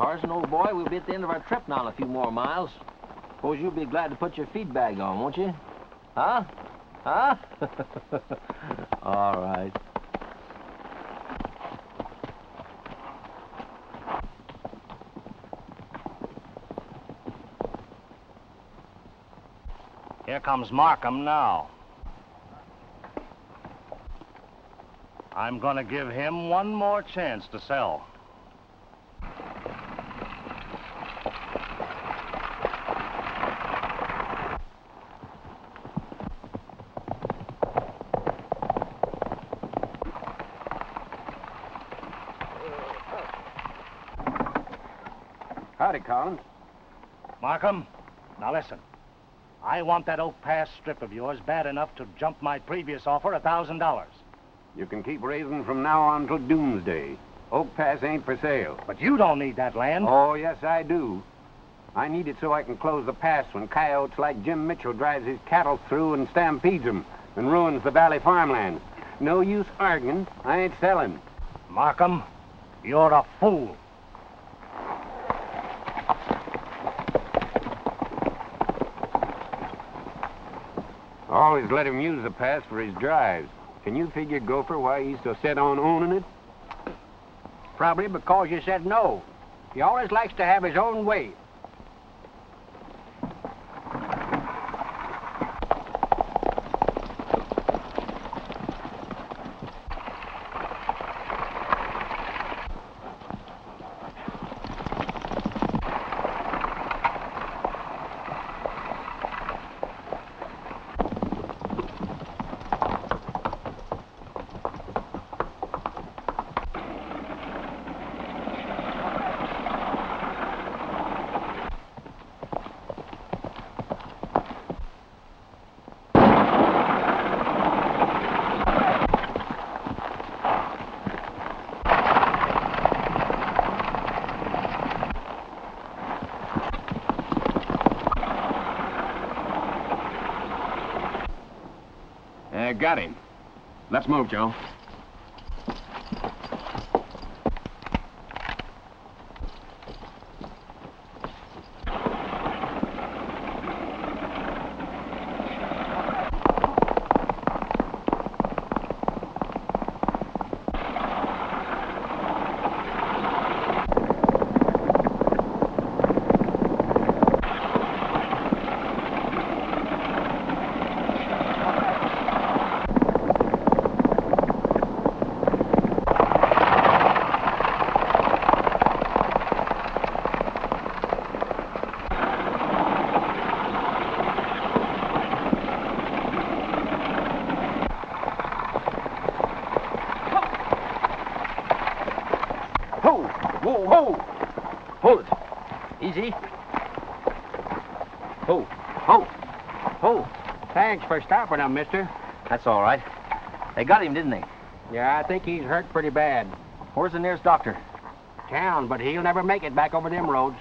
Tarzan, old boy, we'll be at the end of our trip now in a few more miles. Suppose you'll be glad to put your feed bag on, won't you? Huh? Huh? All right. Here comes Markham now. I'm gonna give him one more chance to sell. Howdy, Collins. Markham, now listen. I want that Oak Pass strip of yours bad enough to jump my previous offer $1,000. You can keep raising from now on till doomsday. Oak Pass ain't for sale. But you don't need that land. Oh, yes, I do. I need it so I can close the pass when coyotes like Jim Mitchell drives his cattle through and stampedes them and ruins the valley farmland. No use arguing. I ain't selling. Markham, you're a fool. Always let him use the pass for his drives. Can you figure, Gopher, why he's so set on owning it? Probably because you said no. He always likes to have his own way. Got him. Let's move, Joe. Easy. Thanks for stopping him, mister. That's all right. They got him, didn't they? Yeah, I think he's hurt pretty bad. Where's the nearest doctor? Town, but he'll never make it back over them roads.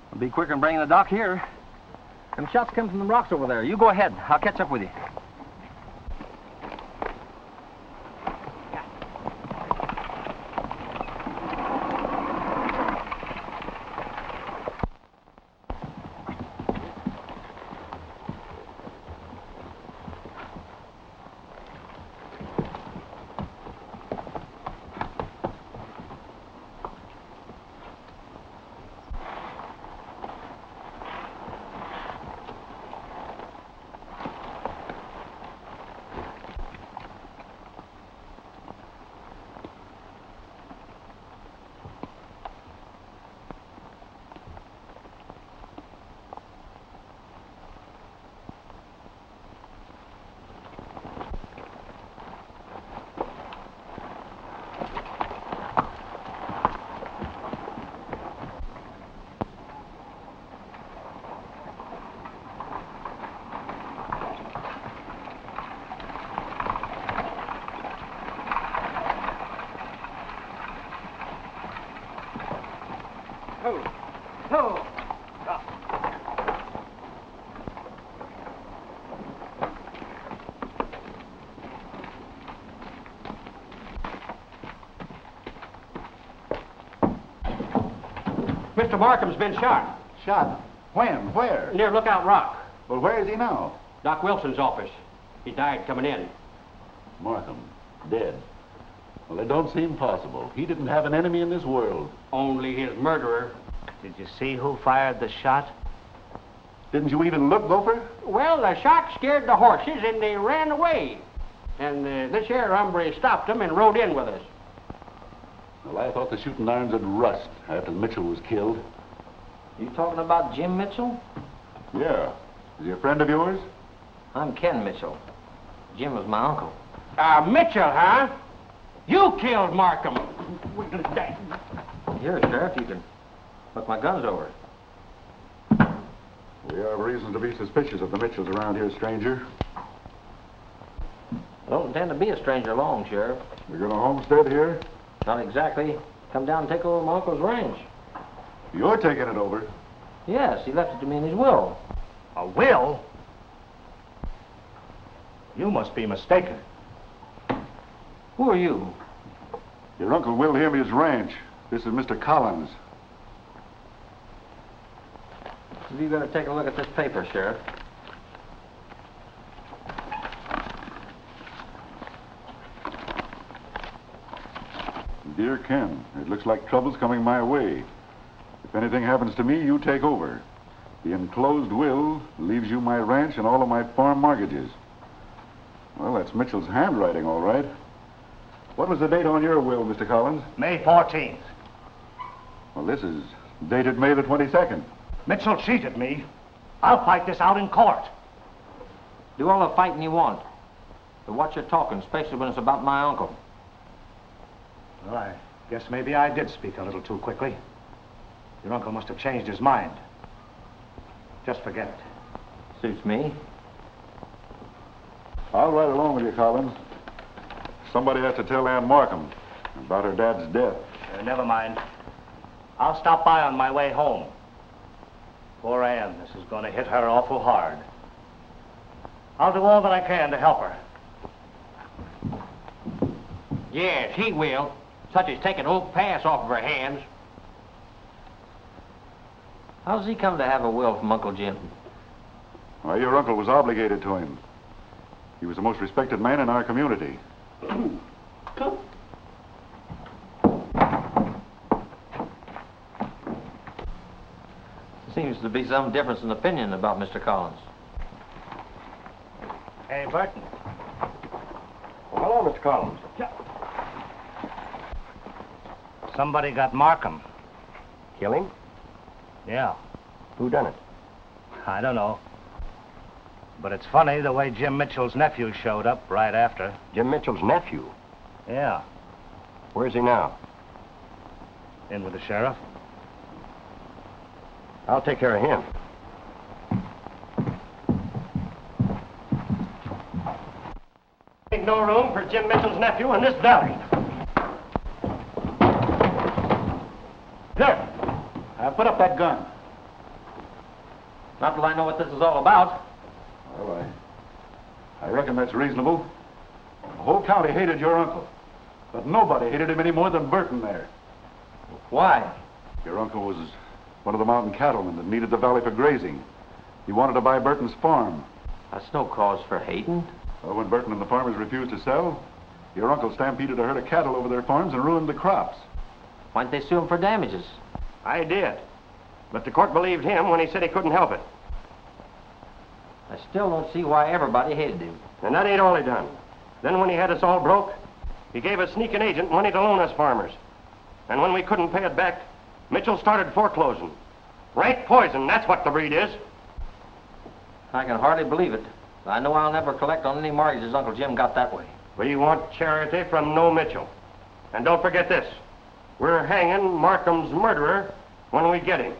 It'll be quicker than bringing the doc here. Them shots come from the rocks over there. You go ahead. I'll catch up with you. Markham's been shot. Shot? When? Where? Near Lookout Rock. Well, where is he now? Doc Wilson's office. He died coming in. Markham, dead. Well, it don't seem possible. He didn't have an enemy in this world. Only his murderer. Did you see who fired the shot? Didn't you even look, Gopher? Well, the shot scared the horses and they ran away. And this here hombre stopped them and rode in with us. Well, I thought the shooting irons would rust after Mitchell was killed. You talking about Jim Mitchell? Yeah. Is he a friend of yours? I'm Ken Mitchell. Jim was my uncle. Mitchell, huh? You killed Markham. Here, Sheriff, you can look my guns over. We have reason to be suspicious of the Mitchells around here, stranger. I don't intend to be a stranger long, Sheriff. You're going to homestead here? Not exactly. Come down and take over my uncle's ranch. You're taking it over? Yes, he left it to me in his will. A will? You must be mistaken. Who are you? Your uncle willed him his ranch. This is Mr. Collins. You better take a look at this paper, Sheriff. Dear Ken, it looks like trouble's coming my way. If anything happens to me, you take over. The enclosed will leaves you my ranch and all of my farm mortgages. Well, that's Mitchell's handwriting, all right. What was the date on your will, Mr. Collins? May 14th. Well, this is dated May the 22nd. Mitchell cheated me. I'll fight this out in court. Do all the fighting you want. But watch your talking, especially when it's about my uncle. Well, I guess maybe I did speak a little too quickly. Your uncle must have changed his mind. Just forget it. Suits me. I'll ride along with you, Collins. Somebody has to tell Ann Markham about her dad's death. Never mind. I'll stop by on my way home. Poor Ann, this is going to hit her awful hard. I'll do all that I can to help her. Yes, he will. Such as taking Oak Pass off of her hands. How's he come to have a will from Uncle Jim? Well, your uncle was obligated to him. He was the most respected man in our community. Seems to be some difference in opinion about Mr. Collins. Hey, Burton. Hello, Mr. Collins. Somebody got Markham. Kill him? Yeah. Who done it? I don't know. But it's funny the way Jim Mitchell's nephew showed up right after. Jim Mitchell's nephew? Yeah. Where's he now? In with the sheriff. I'll take care of him. Ain't no room for Jim Mitchell's nephew in this valley. There! Put up that gun. Not till I know what this is all about. Well, I reckon that's reasonable. The whole county hated your uncle. But nobody hated him any more than Burton there. Why? Your uncle was one of the mountain cattlemen that needed the valley for grazing. He wanted to buy Burton's farm. That's no cause for hating. Well, when Burton and the farmers refused to sell, your uncle stampeded a herd of cattle over their farms and ruined the crops. Why didn't they sue him for damages? I did. But the court believed him when he said he couldn't help it. I still don't see why everybody hated him. And that ain't all he done. Then when he had us all broke, he gave a sneaking agent money to loan us farmers. And when we couldn't pay it back, Mitchell started foreclosing. Rank poison, that's what the breed is. I can hardly believe it. I know I'll never collect on any mortgages Uncle Jim got that way. We want charity from no Mitchell. And don't forget this. We're hanging Markham's murderer when we get him.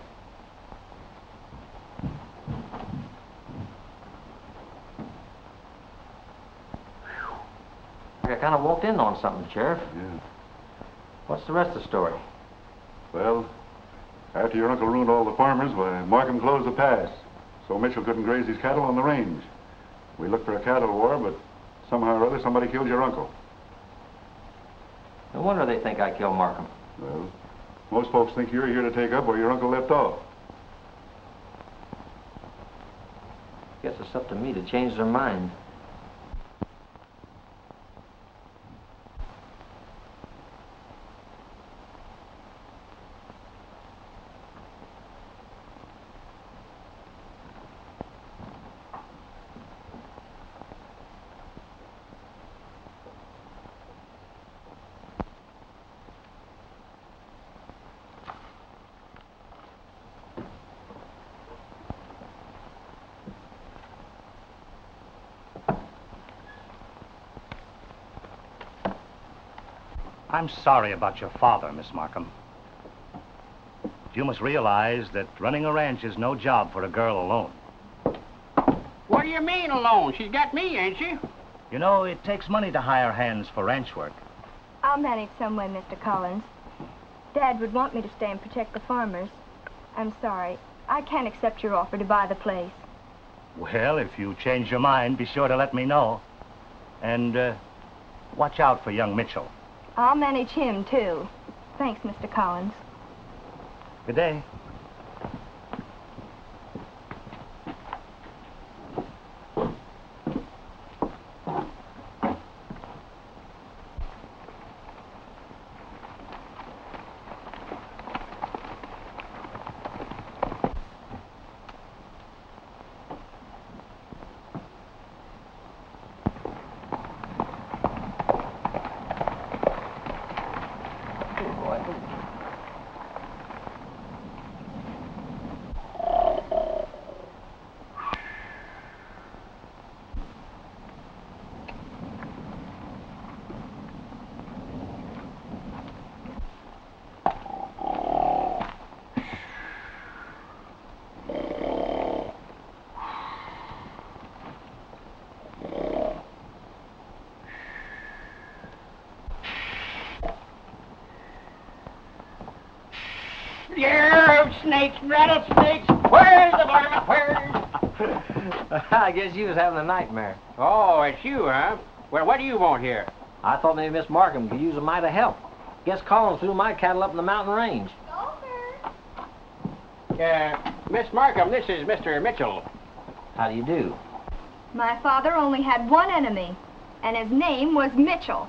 I kind of walked in on something, Sheriff. Yeah. What's the rest of the story? Well, after your uncle ruined all the farmers, why, Markham closed the pass. So Mitchell couldn't graze his cattle on the range. We looked for a cattle war, but somehow or other somebody killed your uncle. No wonder they think I killed Markham. Well, Most folks think you're here to take up where your uncle left off. Guess it's up to me to change their mind. I'm sorry about your father, Miss Markham. You must realize that running a ranch is no job for a girl alone. What do you mean alone? She's got me, ain't she? You know, it takes money to hire hands for ranch work. I'll manage some way, Mr. Collins. Dad would want me to stay and protect the farmers. I'm sorry. I can't accept your offer to buy the place. Well, if you change your mind, be sure to let me know. And watch out for young Mitchell. I'll manage him, too. Thanks, Mr. Collins. Good day. Yeah, snakes, rattlesnakes. Where's the varmint? Where's... I guess you was having a nightmare. Oh, it's you, huh? Well, what do you want here? I thought maybe Miss Markham could use a mite of help. Guess Collins threw my cattle up in the mountain range. Miss Markham, this is Mr. Mitchell. How do you do? My father only had one enemy, and his name was Mitchell.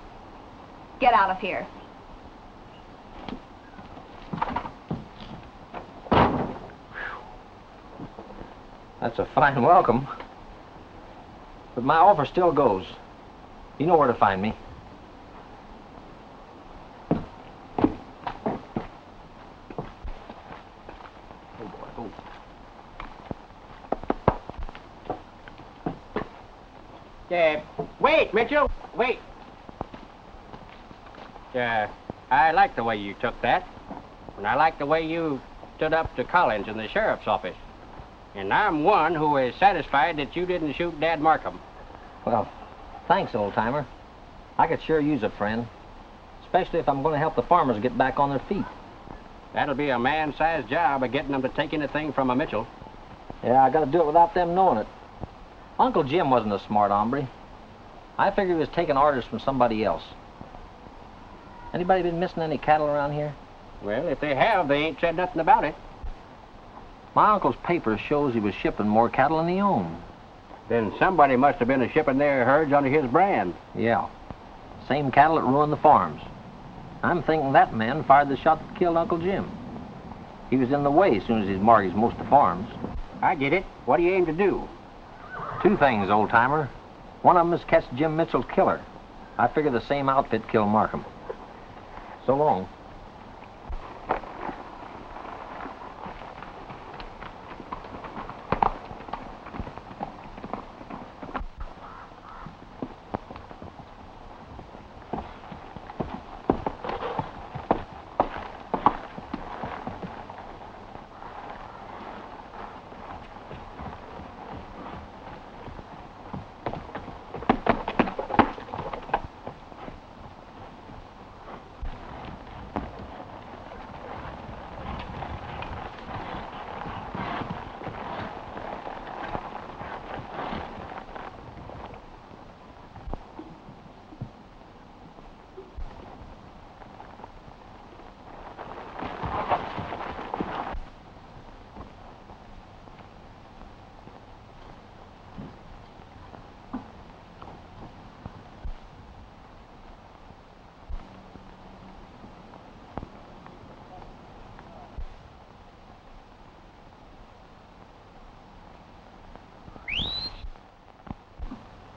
Get out of here. That's a fine welcome. But my offer still goes. You know where to find me. Oh, boy, oh. Wait, Mitchell, wait. I like the way you took that. And I like the way you stood up to Collins in the sheriff's office. And I'm one who is satisfied that you didn't shoot Dad Markham. Well, thanks, old-timer. I could sure use a friend, especially if I'm going to help the farmers get back on their feet. That'll be a man-sized job of getting them to take anything from a Mitchell. Yeah, I got to do it without them knowing it. Uncle Jim wasn't a smart hombre. I figured he was taking orders from somebody else. Anybody been missing any cattle around here? Well, if they have, they ain't said nothing about it. My uncle's paper shows he was shipping more cattle than he owned. Then somebody must have been shipping their herds under his brand. Yeah. Same cattle that ruined the farms. I'm thinking that man fired the shot that killed Uncle Jim. He was in the way as soon as he's mortgaged most of the farms. I get it. What do you aim to do? Two things, old-timer. One of them is catch Jim Mitchell's killer. I figure the same outfit killed Markham. So long.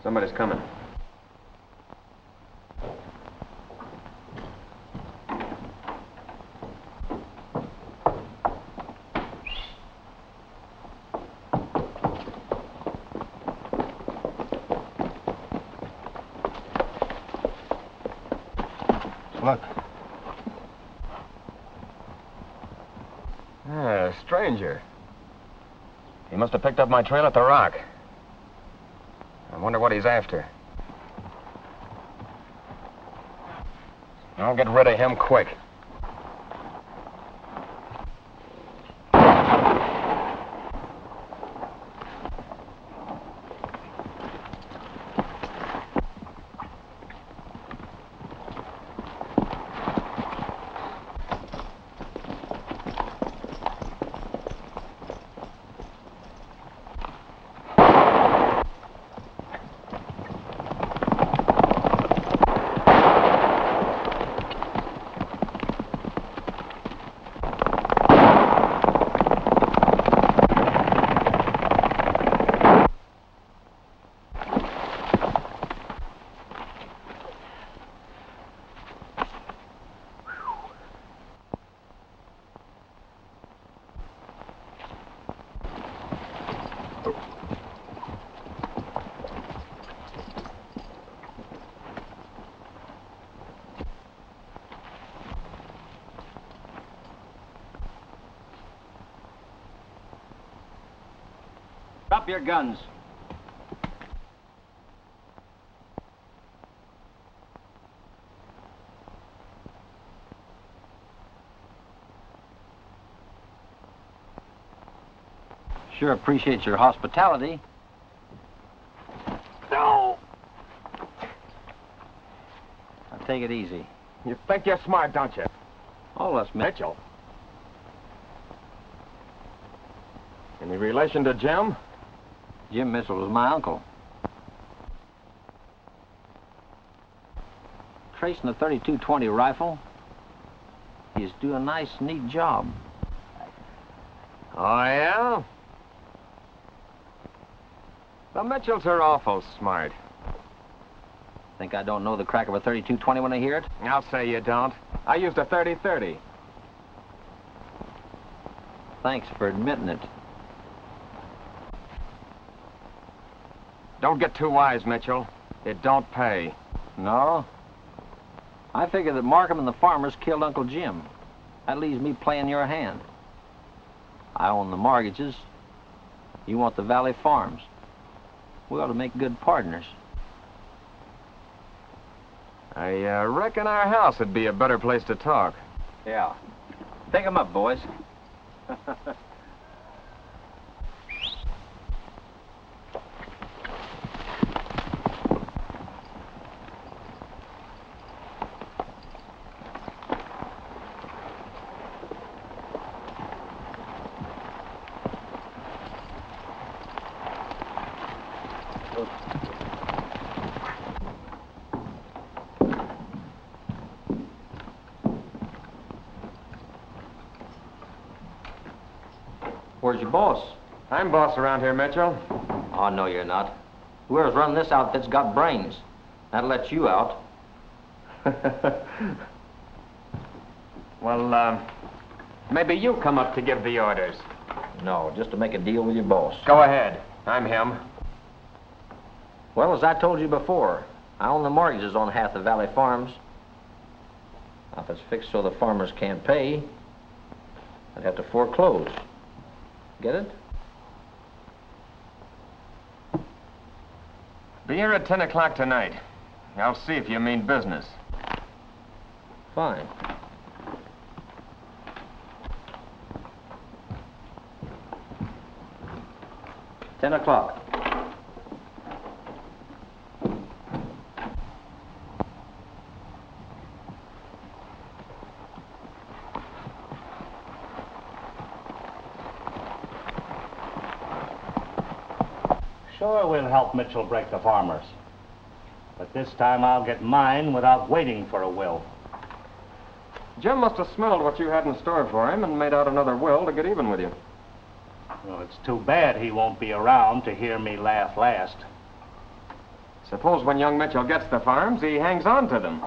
Somebody's coming. Look. A stranger. He must have picked up my trail at the rock. I wonder what he's after. I'll get rid of him quick. Drop your guns. Sure appreciate your hospitality. No! Now take it easy. You think you're smart, don't you? All of us, Mitchell. Any relation to Jim? Jim Mitchell was my uncle. Tracing the 32-20 rifle, he's doing a nice, neat job. Oh, yeah? The Mitchells are awful smart. Think I don't know the crack of a 32-20 when I hear it? I'll say you don't. I used a 30-30. Thanks for admitting it. Don't get too wise, Mitchell. It don't pay. No? I figure that Markham and the farmers killed Uncle Jim. That leaves me playing your hand. I own the mortgages. You want the Valley Farms. We ought to make good partners. I reckon our house would be a better place to talk. Yeah. Pick 'em up, boys. Where's your boss? I'm boss around here, Mitchell. Oh, no, you're not. Whoever's running this outfit's got brains. That'll let you out. Well, maybe you come up to give the orders. No, just to make a deal with your boss. Go ahead. I'm him. Well, as I told you before, I own the mortgages on half the Valley Farms. Now, if it's fixed so the farmers can't pay, I'd have to foreclose. Get it? Be here at 10 o'clock tonight. I'll see if you mean business. Fine. $10 o'clock. Sure, we'll help Mitchell break the farmers. But this time I'll get mine without waiting for a will. Jim must have smelled what you had in store for him and made out another will to get even with you. Well, it's too bad he won't be around to hear me laugh last. Suppose when young Mitchell gets the farms, he hangs on to them.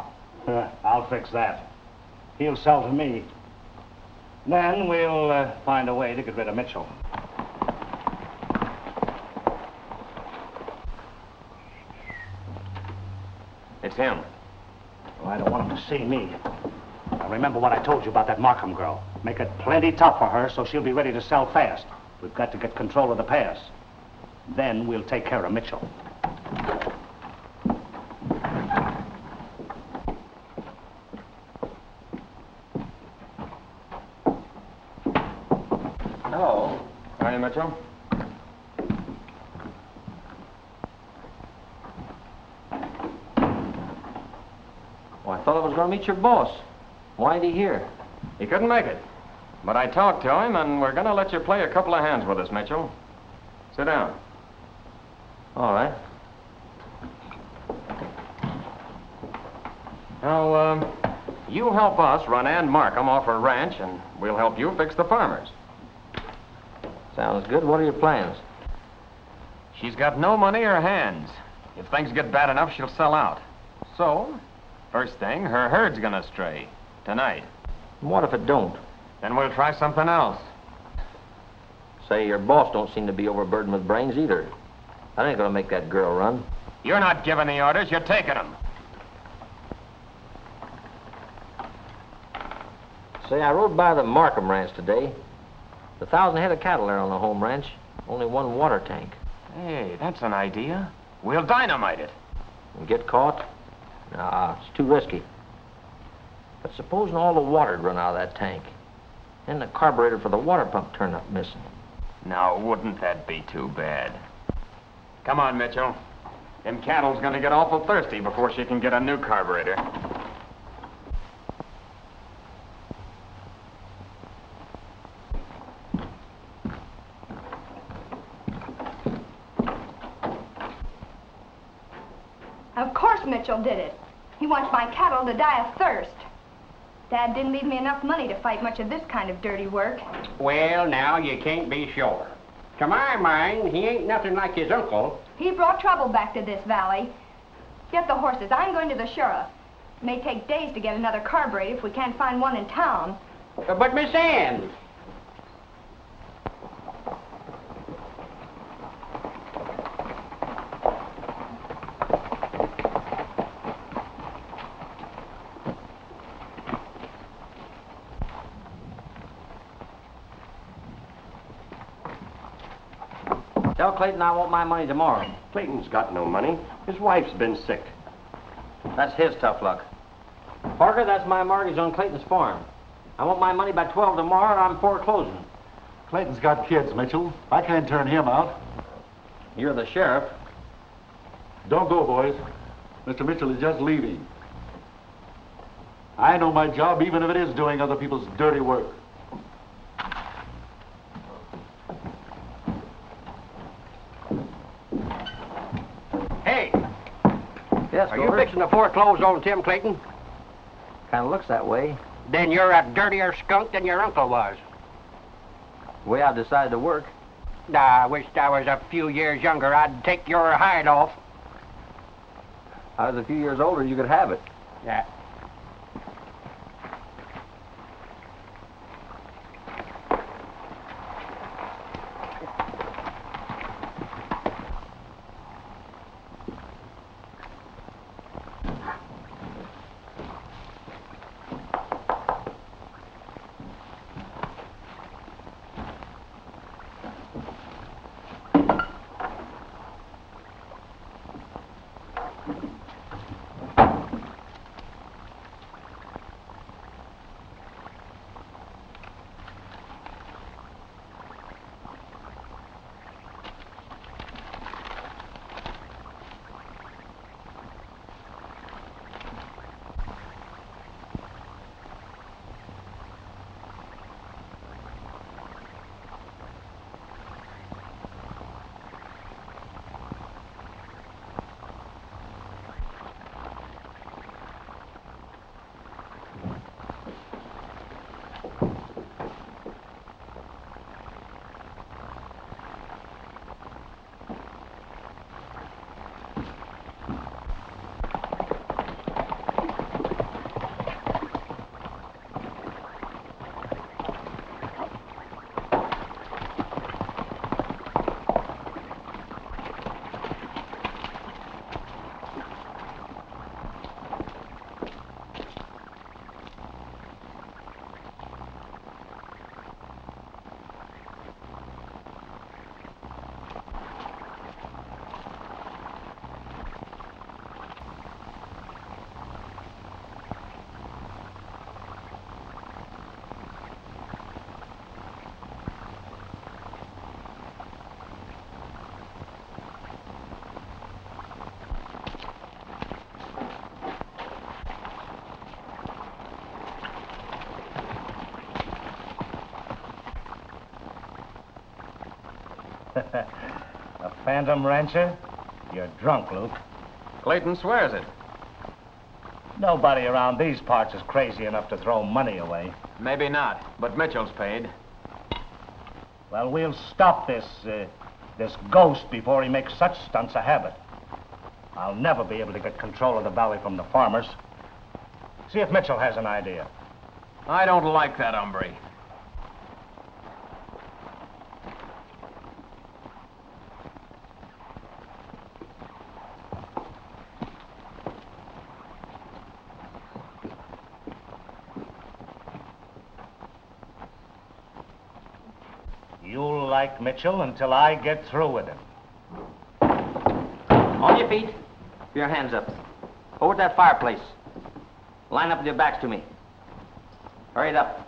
I'll fix that. He'll sell to me. Then we'll find a way to get rid of Mitchell. It's him. Well, I don't want him to see me. Now, remember what I told you about that Markham girl. Make it plenty tough for her so she'll be ready to sell fast. We've got to get control of the pass. Then we'll take care of Mitchell. Hello. Hi, Mitchell. Well, I thought I was going to meet your boss. Why ain't he here? He couldn't make it. But I talked to him, and we're going to let you play a couple of hands with us, Mitchell. Sit down. All right. Now, you help us run Ann Markham off her ranch, and we'll help you fix the farmers. Sounds good. What are your plans? She's got no money or hands. If things get bad enough, she'll sell out. So, first thing, her herd's gonna stray. Tonight. What if it don't? Then we'll try something else. Say, your boss don't seem to be overburdened with brains either. That ain't gonna make that girl run. You're not giving the orders, you're taking them. Say, I rode by the Markham ranch today. The 1,000 head of cattle there on the home ranch. Only one water tank. Hey, that's an idea. We'll dynamite it. And get caught? Nah, it's too risky. But supposing all the water'd run out of that tank, and the carburetor for the water pump turned up missing. Now, wouldn't that be too bad? Come on, Mitchell. Them cattle's gonna get awful thirsty before she can get a new carburetor. Of course Mitchell did it. He wants my cattle to die of thirst. Dad didn't leave me enough money to fight much of this kind of dirty work. Well, now, you can't be sure. To my mind, he ain't nothing like his uncle. He brought trouble back to this valley. Get the horses. I'm going to the sheriff. It may take days to get another carburetor if we can't find one in town. But Miss Ann, Tell Clayton I want my money tomorrow. Clayton's got no money. His wife's been sick. That's his tough luck. Parker, that's my mortgage on Clayton's farm. I want my money by 12 tomorrow or I'm foreclosing. Clayton's got kids, Mitchell. I can't turn him out. You're the sheriff. Don't go, boys. Mr. Mitchell is just leaving. I know my job, even if it is doing other people's dirty work. hey, Yes, are you fixing to foreclose on Tim Clayton? Kind of looks that way. Then you're a dirtier skunk than your uncle was. The way I decided to work. I wished I was a few years younger. I'd take your hide off. I was a few years older, you could have it. Yeah. A phantom rancher? You're drunk, Luke. Clayton swears it. Nobody around these parts is crazy enough to throw money away. Maybe not, but Mitchell's paid. Well, we'll stop this ghost before he makes such stunts a habit. I'll never be able to get control of the valley from the farmers. See if Mitchell has an idea. I don't like that hombre. You'll like Mitchell until I get through with him. On your feet. Your hands up. Over to that fireplace. Line up with your backs to me. Hurry it up.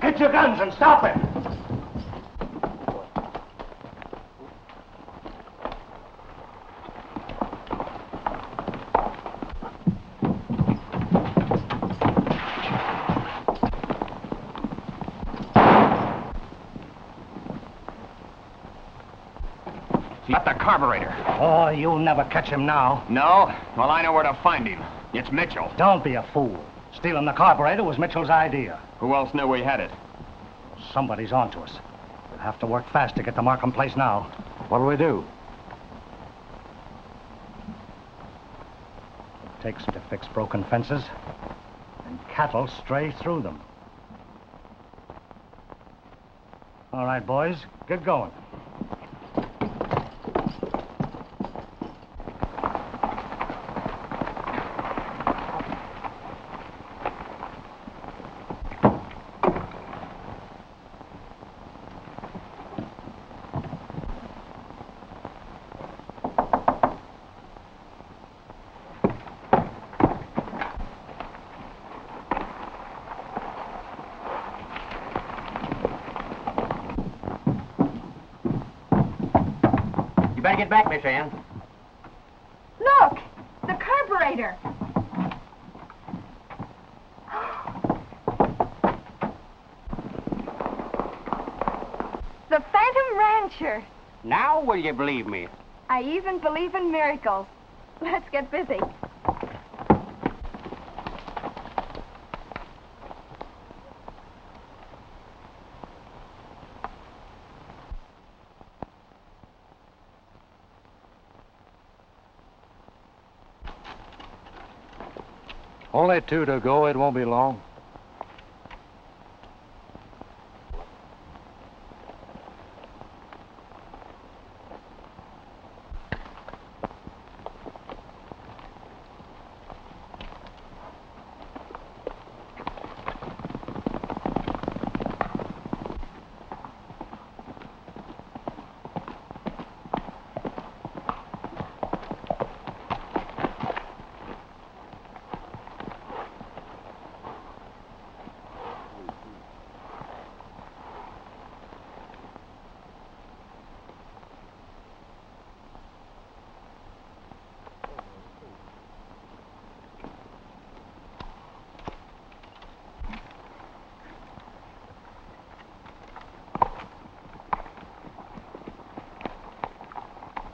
Get your guns and stop him! Got the carburetor. Oh, you'll never catch him now. No? Well, I know where to find him. It's Mitchell. Don't be a fool. Stealing the carburetor was Mitchell's idea. Who else knew we had it? Somebody's onto us. We'll have to work fast to get to Markham Place now. What'll we do? It takes to fix broken fences, and cattle stray through them. All right, boys, get going. You better get back, Miss Ann. Look! The carburetor! The Phantom Rancher! Now will you believe me? I even believe in miracles. Let's get busy. Only 2 to go. It won't be long.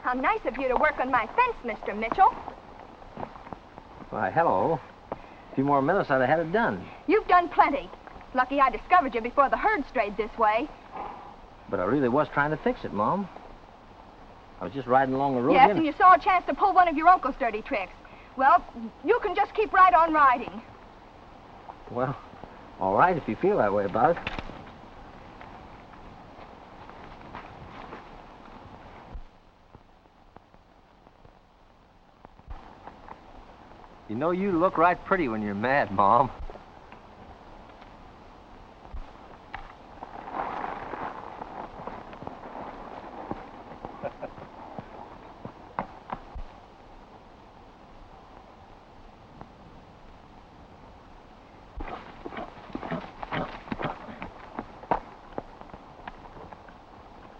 How nice of you to work on my fence, Mr. Mitchell. Why, hello. A few more minutes, I'd have had it done. You've done plenty. Lucky I discovered you before the herd strayed this way. But I really was trying to fix it, Mom. I was just riding along the road. Yes, and you saw a chance to pull one of your uncle's dirty tricks. Well, you can just keep right on riding. Well, all right, if you feel that way about it. You know, you look right pretty when you're mad, Mom.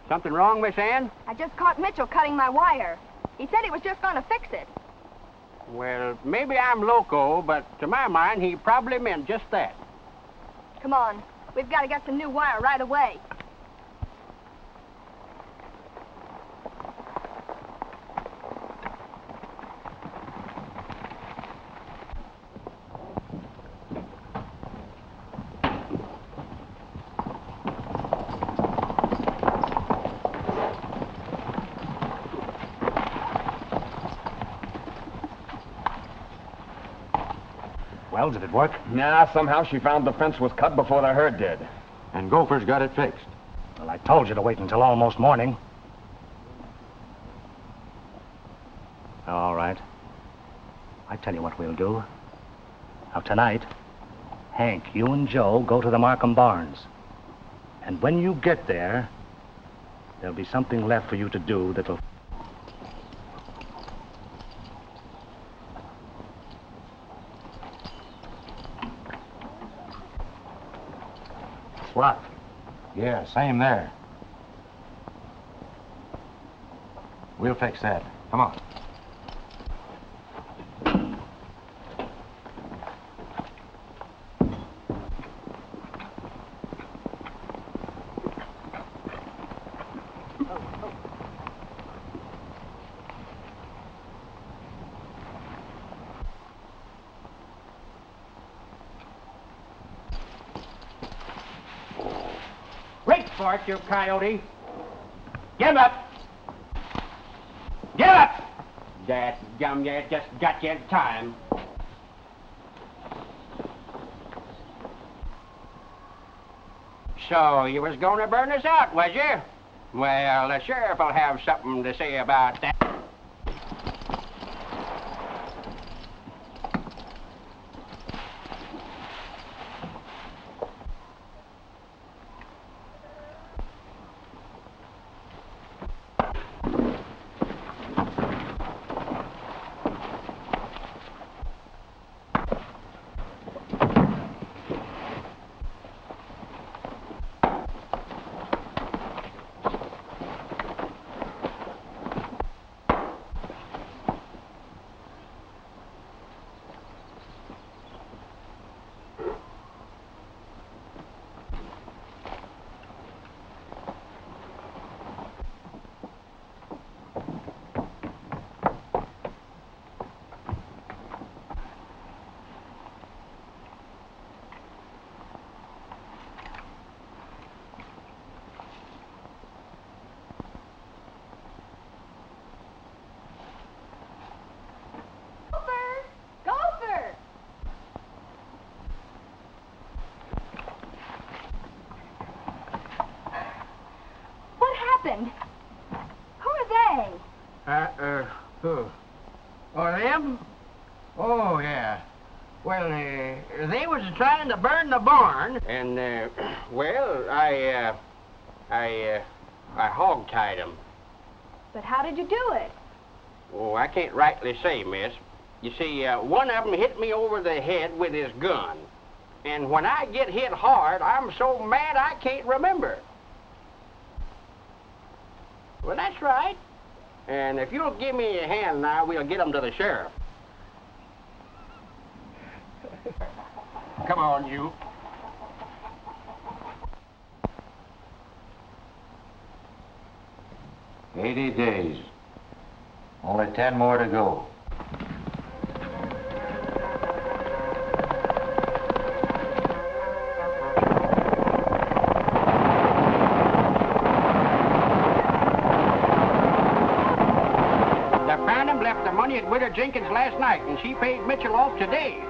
Something wrong, Miss Ann? I just caught Mitchell cutting my wire. He said he was just going to fix it. Well, maybe I'm loco, but to my mind, he probably meant just that. Come on. We've got to get some new wire right away. Well, did it work? Nah, somehow she found the fence was cut before the herd did. And Gopher's got it fixed. Well, I told you to wait until almost morning. All right. I tell you what we'll do. Now, tonight, Hank, you and Joe go to the Markham barns. And when you get there, there'll be something left for you to do that'll... What? Yeah, same there. We'll fix that. Come on. Wait for it, you coyote. Give up. Give up! That gum you just got you in time. So you was going to burn us out, was you? Well, the sheriff will have something to say about that. Who are they? Who? Oh, them? Oh, yeah. Well, they was trying to burn the barn. And, well, I hog-tied them. But how did you do it? Oh, I can't rightly say, miss. You see, one of them hit me over the head with his gun. And when I get hit hard, I'm so mad I can't remember. Well, that's right. And if you'll give me a hand now, we'll get them to the sheriff. Come on, you. "80 days. Only 10 more to go." The Phantom left the money at Widow Jenkins last night, and she paid Mitchell off today.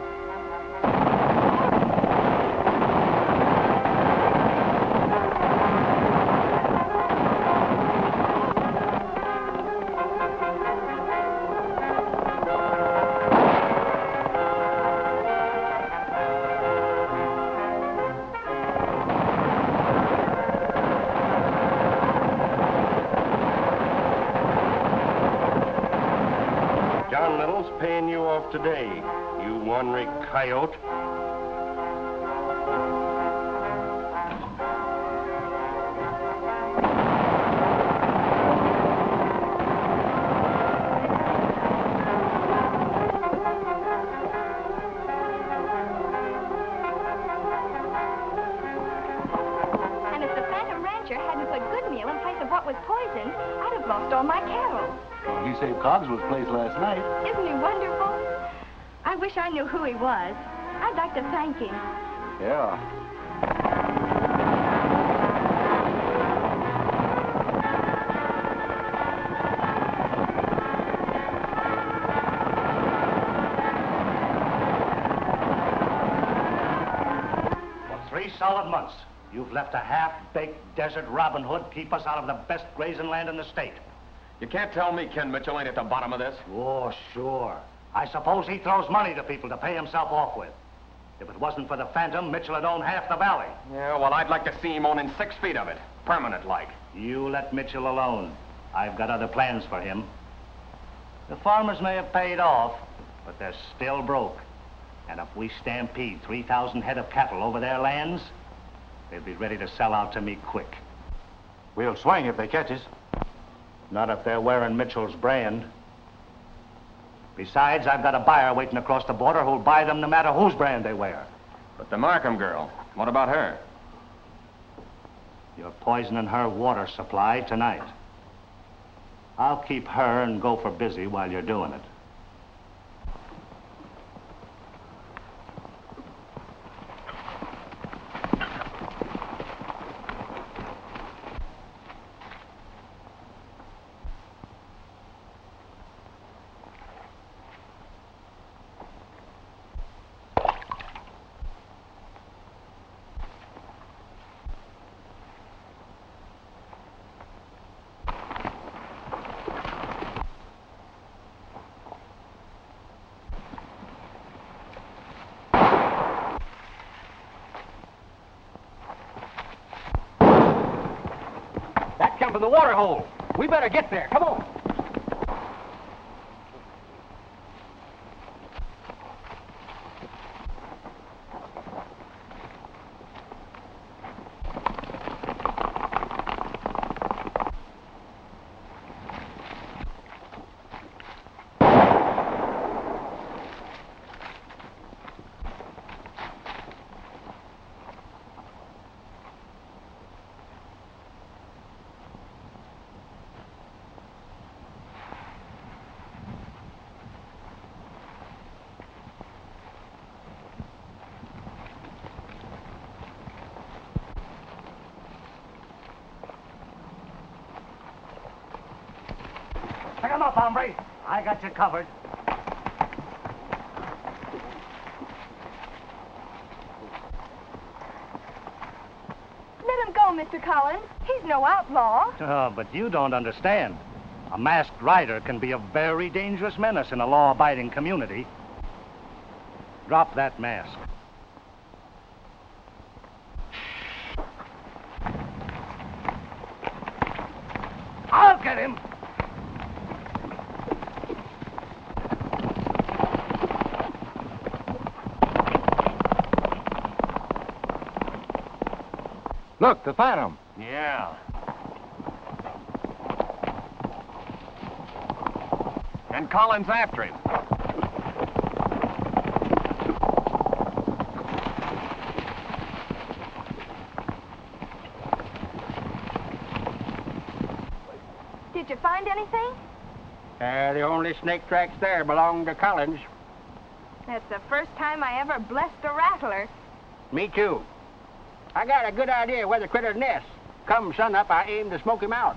Paying you off today, you ornery coyote. saved Cogswell's place last night. Isn't he wonderful? I wish I knew who he was. I'd like to thank him. Yeah. For 3 solid months, you've left a half-baked desert Robin Hood keep us out of the best grazing land in the state. You can't tell me Ken Mitchell ain't at the bottom of this. Oh, sure. I suppose he throws money to people to pay himself off with. If it wasn't for the Phantom, Mitchell would own half the valley. Yeah, well, I'd like to see him owning 6 feet of it. Permanent-like. You let Mitchell alone. I've got other plans for him. The farmers may have paid off, but they're still broke. And if we stampede 3,000 head of cattle over their lands, they'll be ready to sell out to me quick. We'll swing if they catch us. Not if they're wearing Mitchell's brand. Besides, I've got a buyer waiting across the border who'll buy them no matter whose brand they wear. But the Markham girl, what about her? You're poisoning her water supply tonight. I'll keep her and Gopher busy while you're doing it. Come from the water hole. We better get there. Come on. Pick him up, hombre. I got you covered. Let him go, Mr. Collins. He's no outlaw. Oh, but you don't understand. A masked rider can be a very dangerous menace in a law-abiding community. Drop that mask. I'll get him. Look, the Phantom. Yeah. And Collins after him. Did you find anything? The only snake tracks there belong to Collins. That's the first time I ever blessed a rattler. Me too. I got a good idea where the critter's nest. Come sunup, I aim to smoke him out.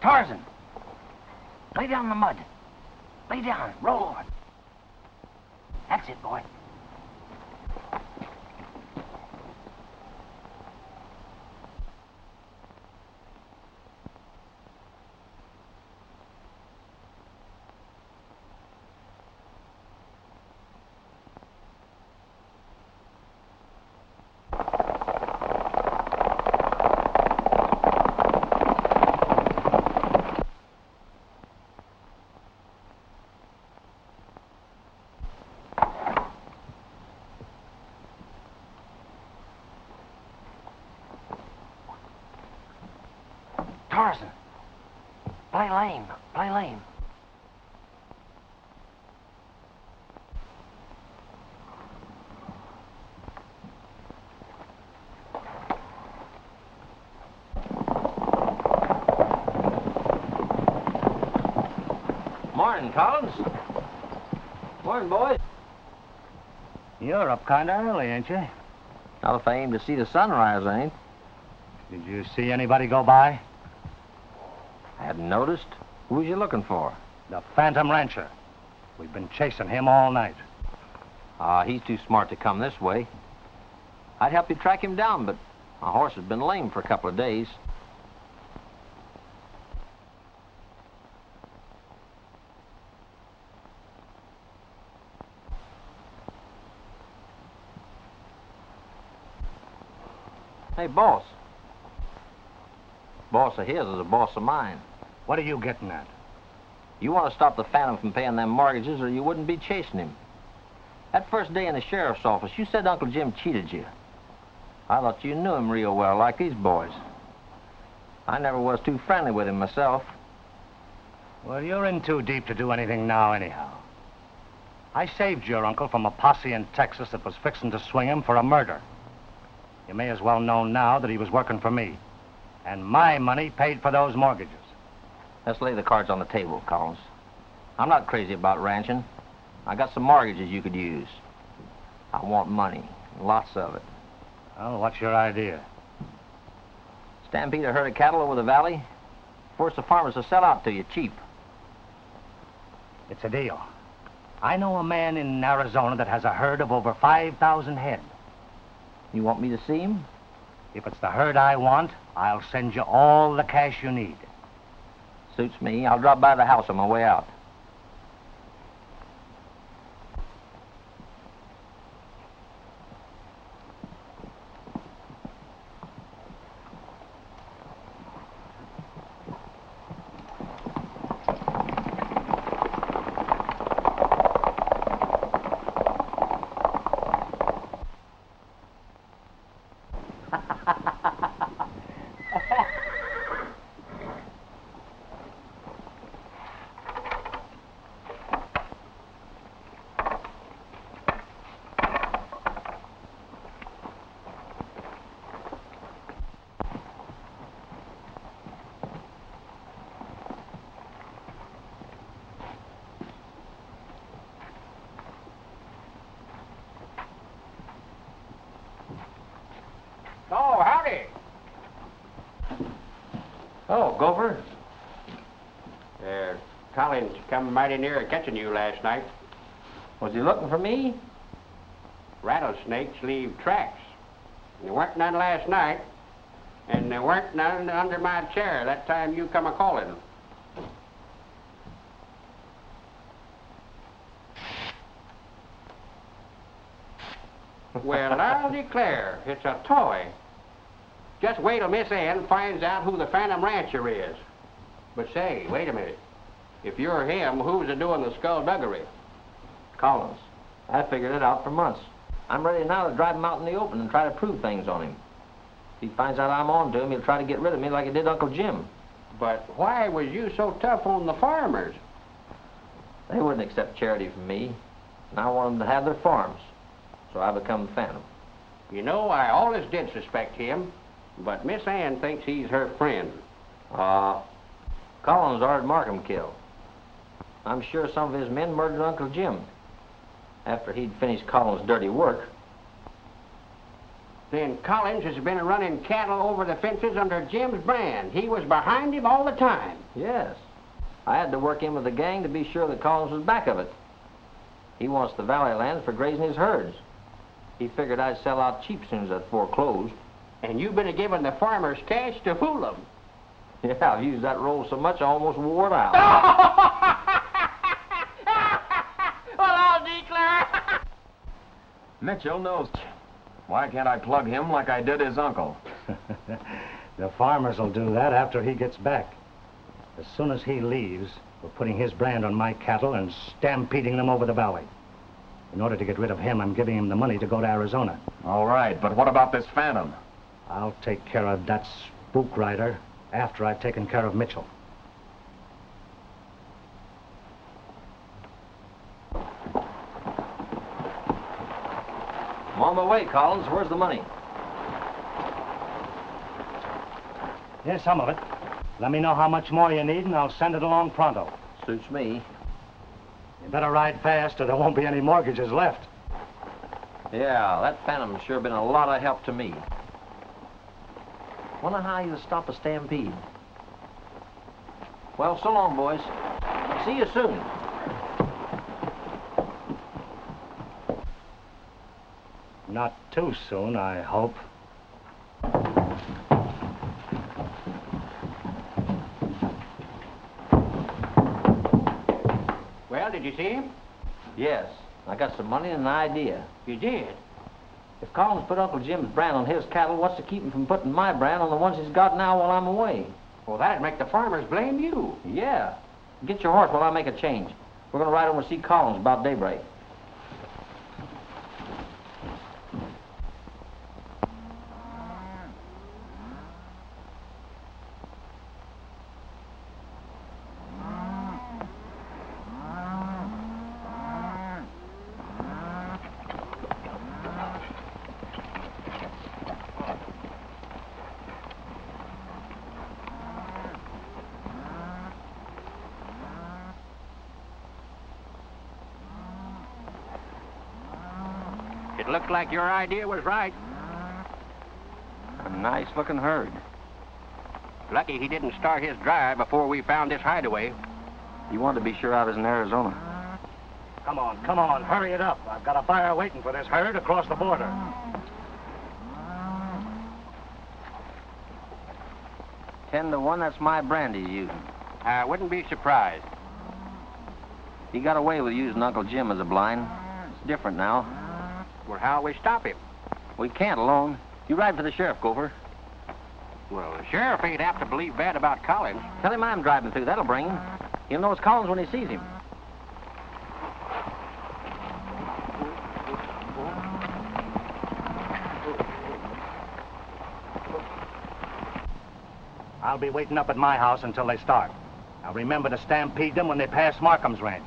Tarzan, lay down in the mud. Lay down, roll over. That's it, boy. Tarzan. Play lame. Play lame. Morning, Collins. Morning, boys. You're up kind of early, ain't you? Not if I aim to see the sunrise, I ain't. Did you see anybody go by? I hadn't noticed. Who was you looking for? The Phantom Rancher. We've been chasing him all night. He's too smart to come this way. I'd help you track him down, but my horse has been lame for a couple of days. Hey, boss. Boss of his is a boss of mine. What are you getting at? You want to stop the Phantom from paying them mortgages, or you wouldn't be chasing him. That first day in the sheriff's office, you said Uncle Jim cheated you. I thought you knew him real well, like these boys. I never was too friendly with him myself. Well, you're in too deep to do anything now, anyhow. I saved your uncle from a posse in Texas that was fixing to swing him for a murder. You may as well know now that he was working for me. And my money paid for those mortgages. Let's lay the cards on the table, Collins. I'm not crazy about ranching. I got some mortgages you could use. I want money, lots of it. Well, what's your idea? Stampede a herd of cattle over the valley. Force the farmers to sell out to you cheap. It's a deal. I know a man in Arizona that has a herd of over 5,000 head. You want me to see him? If it's the herd I want, I'll send you all the cash you need. Suits me. I'll drop by the house on my way out. Oh, howdy. Oh, Gopher. Collins come mighty near catching you last night. Was he looking for me? Rattlesnakes leave tracks. There weren't none last night, and there weren't none under my chair that time you come a-calling. Well, I'll declare, it's a toy. Just wait till Miss Ann finds out who the Phantom Rancher is. But say, wait a minute. If you're him, who's a-doing the skullduggery? Collins. I figured it out for months. I'm ready now to drive him out in the open and try to prove things on him. If he finds out I'm on to him, he'll try to get rid of me like he did Uncle Jim. But why was you so tough on the farmers? They wouldn't accept charity from me, and I want them to have their farms. So I become the Phantom. You know, I always did suspect him, but Miss Ann thinks he's her friend. Collins ordered Markham killed. I'm sure some of his men murdered Uncle Jim after he'd finished Collins' dirty work. Then Collins has been running cattle over the fences under Jim's brand. He was behind him all the time. Yes. I had to work in with the gang to be sure that Collins was back of it. He wants the valley lands for grazing his herds. He figured I'd sell out cheap soon as that foreclosed. And you've been giving the farmers cash to fool them. Yeah, I've used that roll so much I almost wore it out. Well, I'll declare. Mitchell knows. Why can't I plug him like I did his uncle? The farmers will do that after he gets back. As soon as he leaves, we're putting his brand on my cattle and stampeding them over the valley. In order to get rid of him, I'm giving him the money to go to Arizona. All right, but what about this Phantom? I'll take care of that spook rider. After I've taken care of Mitchell. I'm on my way, Collins. Where's the money? Here's some of it. Let me know how much more you need, and I'll send it along pronto. Suits me. You better ride fast, or there won't be any mortgages left. Yeah, that Phantom's sure been a lot of help to me. Wonder how you stop a stampede. Well, so long, boys. See you soon. Not too soon, I hope. Well, did you see him? Yes, I got some money and an idea. You did? If Collins put Uncle Jim's brand on his cattle, what's to keep him from putting my brand on the ones he's got now while I'm away? Well, that'd make the farmers blame you. Yeah. Get your horse while I make a change. We're going to ride over and see Collins about daybreak. It looked like your idea was right. A nice-looking herd. Lucky he didn't start his drive before we found this hideaway. You wanted to be sure I was in Arizona. Come on, hurry it up. I've got a buyer waiting for this herd across the border. 10-1, that's my brand he's using. I wouldn't be surprised. He got away with using Uncle Jim as a blind. It's different now. Well, how'll we stop him? We can't alone. You ride for the sheriff, Gopher. Well, the sheriff ain't apt to believe bad about Collins. Tell him I'm driving through. That'll bring him. He'll know it's Collins when he sees him. I'll be waiting up at my house until they start. Now remember to stampede them when they pass Markham's ranch.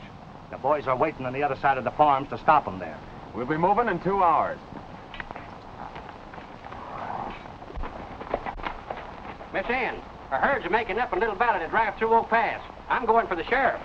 The boys are waiting on the other side of the farms to stop them there. We'll be moving in 2 hours. Miss Ann, our herds are making up in Little Valley to drive through Oak Pass. I'm going for the sheriff.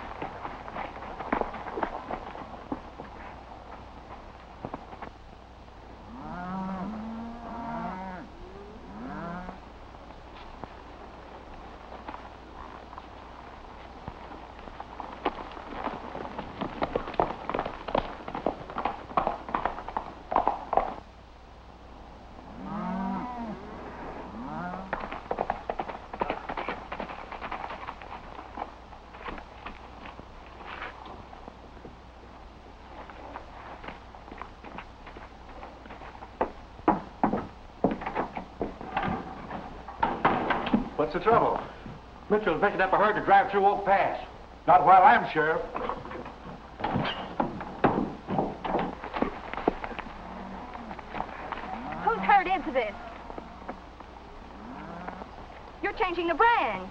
What's the trouble? Mitchell's picking up a herd to drive through Oak Pass. Not while I'm sheriff. Whose herd is this? You're changing the brand.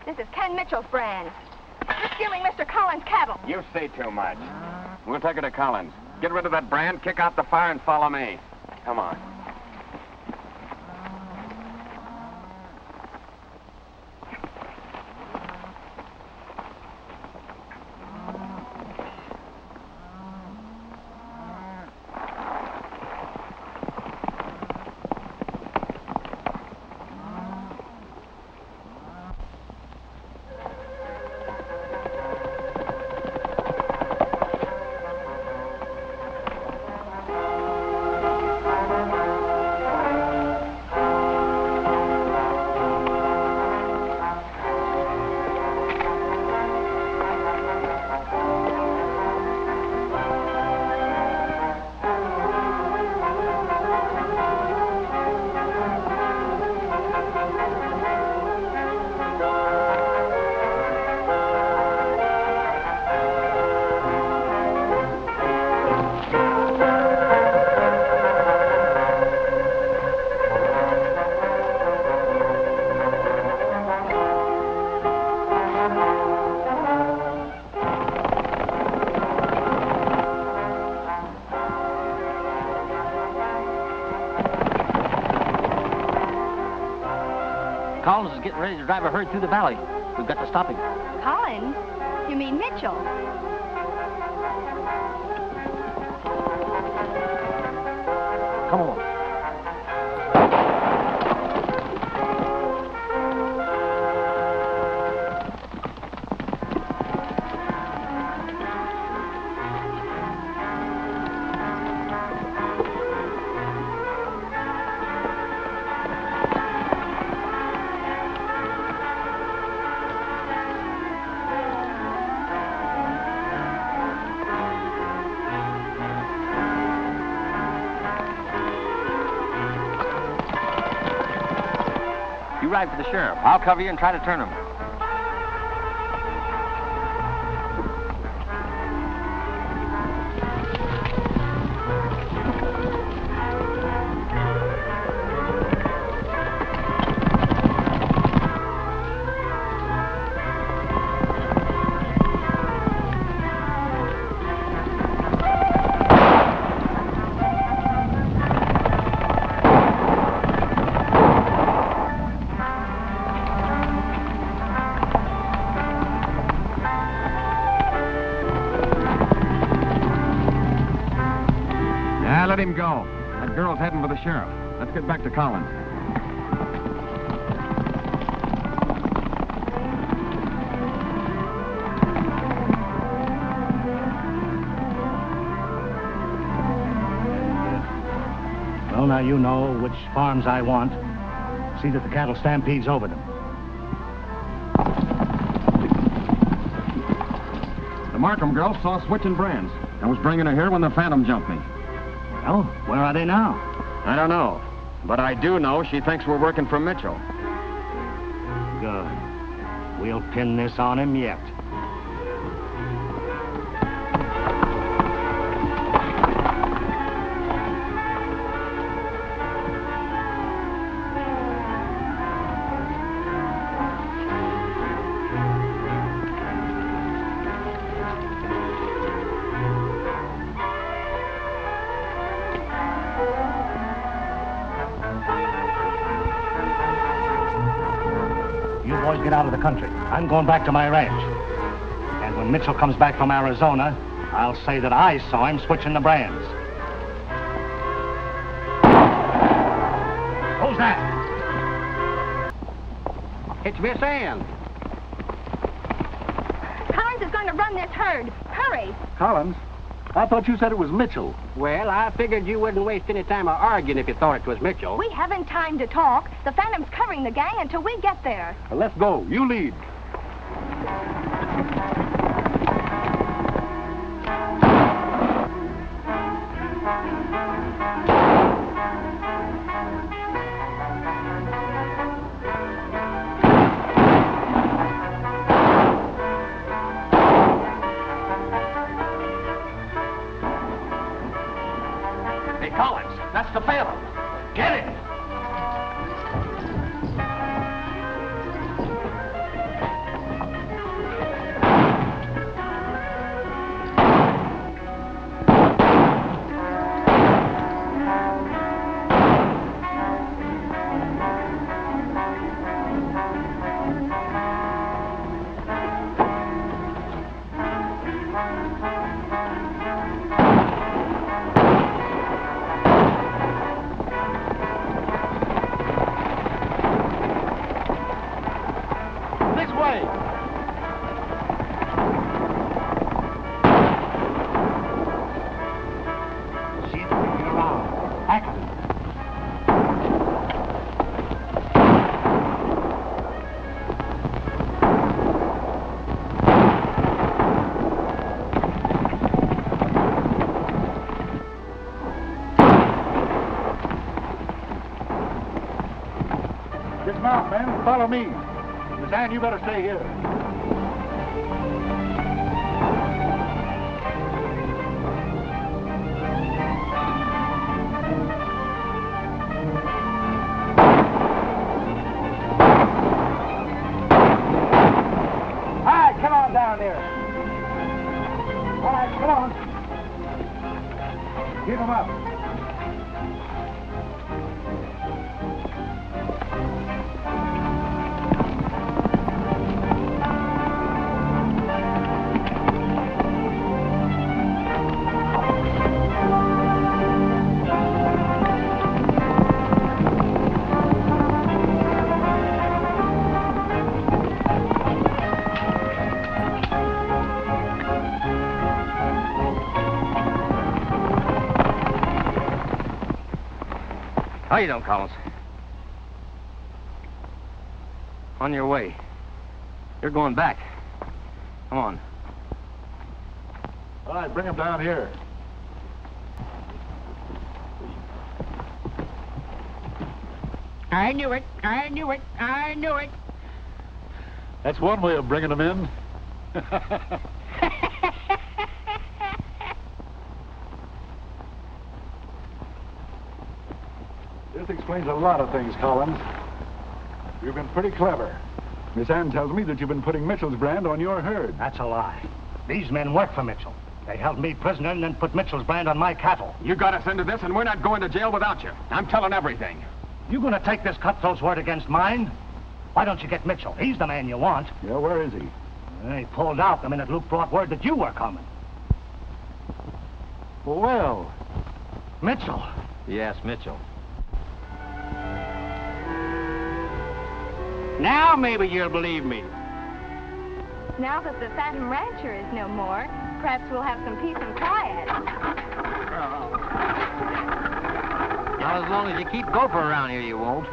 This is Ken Mitchell's brand. You're stealing Mr. Collins' cattle. You say too much. We'll take her to Collins. Get rid of that brand, kick out the fire, and follow me. Come on. Collins is getting ready to drive a herd through the valley. We've got to stop him. Collins? You mean Mitchell? Come on. You ride for the sheriff. I'll cover you and try to turn him. Let him go. That girl's heading for the sheriff. Let's get back to Collins. Well, now you know which farms I want. See that the cattle stampedes over them. The Markham girl saw switching brands and was bringing her here when the Phantom jumped me. Well, where are they now? I don't know. But I do know she thinks we're working for Mitchell. Good. We'll pin this on him yet. Boys, get out of the country. I'm going back to my ranch. And when Mitchell comes back from Arizona, I'll say that I saw him switching the brands. Who's that? It's Miss Ann. Collins is going to run this herd. Hurry. Collins? I thought you said it was Mitchell. Well, I figured you wouldn't waste any time arguing if you thought it was Mitchell. We haven't time to talk. The Phantom's covering the gang until we get there. Well, let's go. You lead. Collins, that's the Phantom. Get him! Dismount, men. Follow me. Miss Ann, you better stay here. All right, come on down there. All right, come on. Keep him up. How you doing, Collins? On your way. You're going back. Come on. All right, bring him down here. I knew it. I knew it. I knew it. That's one way of bringing him in. This explains a lot of things, Collins. You've been pretty clever. Miss Ann tells me that you've been putting Mitchell's brand on your herd. That's a lie. These men work for Mitchell. They held me prisoner and then put Mitchell's brand on my cattle. You got us into this, and we're not going to jail without you. I'm telling everything. You gonna take this cutthroat's word against mine? Why don't you get Mitchell? He's the man you want. Yeah, where is he? He pulled out the minute Luke brought word that you were coming. Well. Mitchell. Yes, Mitchell. Now maybe you'll believe me. Now that the Phantom Rancher is no more, perhaps we'll have some peace and quiet. Not as long as you keep Gopher around here, you won't.